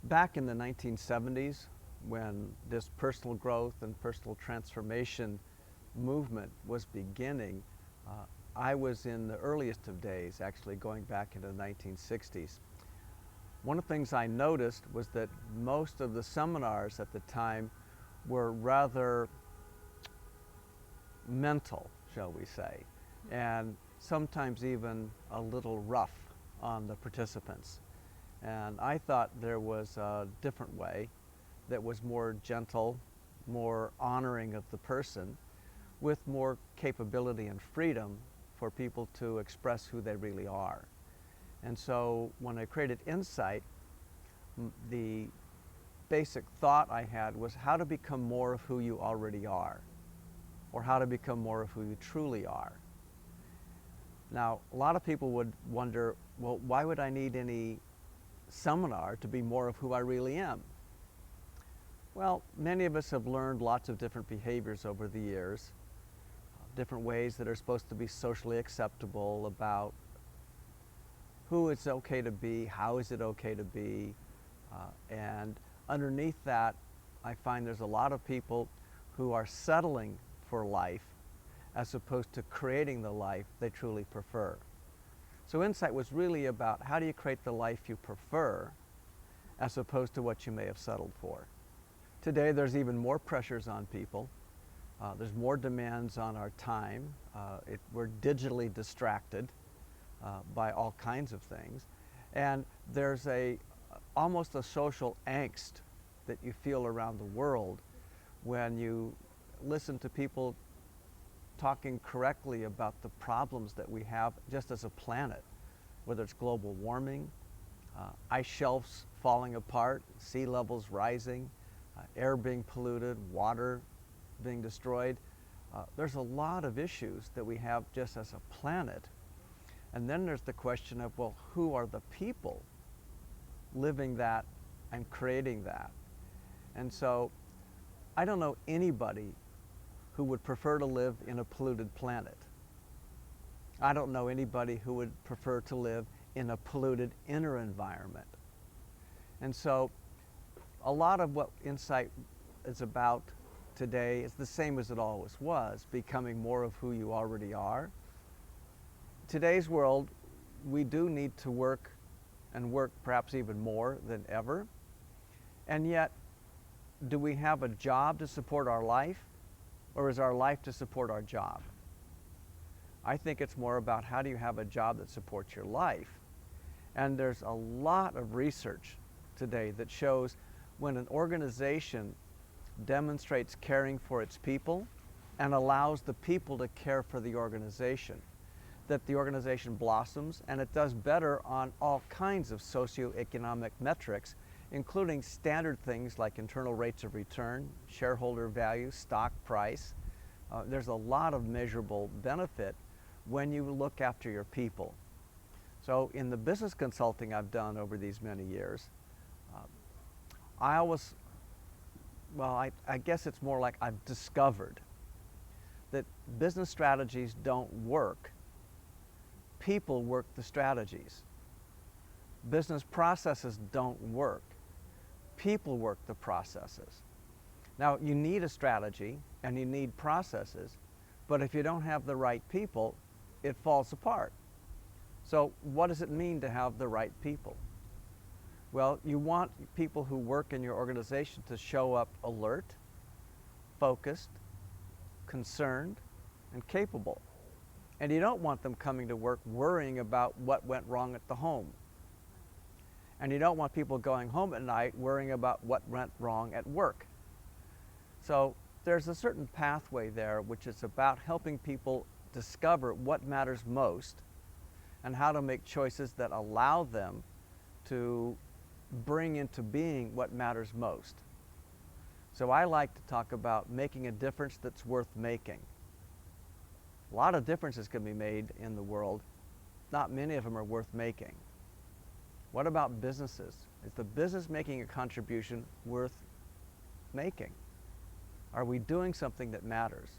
Back in the 1970s, when this personal growth and personal transformation movement was beginning, I was in the earliest of days, actually going back into the 1960s. One of the things I noticed was that most of the seminars at the time were rather mental, shall we say, and sometimes even a little rough on the participants. And I thought there was a different way that was more gentle, more honoring of the person, with more capability and freedom for people to express who they really are. And so when I created Insight, the basic thought I had was how to become more of who you already are, or how to become more of who you truly are. Now, a lot of people would wonder, well, why would I need any seminar to be more of who I really am? Well, many of us have learned lots of different behaviors over the years, different ways that are supposed to be socially acceptable about who it's okay to be, how is it okay to be, and underneath that, I find there's a lot of people who are settling for life as opposed to creating the life they truly prefer. So Insight was really about how do you create the life you prefer as opposed to what you may have settled for. Today there's even more pressures on people. There's more demands on our time. We're digitally distracted by all kinds of things. And there's almost a social angst that you feel around the world when you listen to people talking correctly about the problems that we have just as a planet, whether it's global warming, ice shelves falling apart, sea levels rising, air being polluted, water being destroyed. There's a lot of issues that we have just as a planet. And then there's the question of, well, who are the people living that and creating that? And so I don't know anybody who would prefer to live in a polluted planet. I don't know anybody who would prefer to live in a polluted inner environment. And so a lot of what Insight is about today is the same as it always was, becoming more of who you already are. Today's world, we do need to work, and work perhaps even more than ever. And yet, do we have a job to support our life, or is our life to support our job? I think it's more about how do you have a job that supports your life. And there's a lot of research today that shows when an organization demonstrates caring for its people and allows the people to care for the organization, that the organization blossoms, and it does better on all kinds of socioeconomic metrics, including standard things like internal rates of return, shareholder value, stock price. There's a lot of measurable benefit when you look after your people. So in the business consulting I've done over these many years, I guess it's more like I've discovered that business strategies don't work. People work the strategies. Business processes don't work. People work the processes. Now, you need a strategy and you need processes, but if you don't have the right people, it falls apart. So what does it mean to have the right people? Well, you want people who work in your organization to show up alert, focused, concerned, and capable. And you don't want them coming to work worrying about what went wrong at the home. And you don't want people going home at night worrying about what went wrong at work. So there's a certain pathway there which is about helping people discover what matters most and how to make choices that allow them to bring into being what matters most. So I like to talk about making a difference that's worth making. A lot of differences can be made in the world. Not many of them are worth making. What about businesses? Is the business making a contribution worth making? Are we doing something that matters?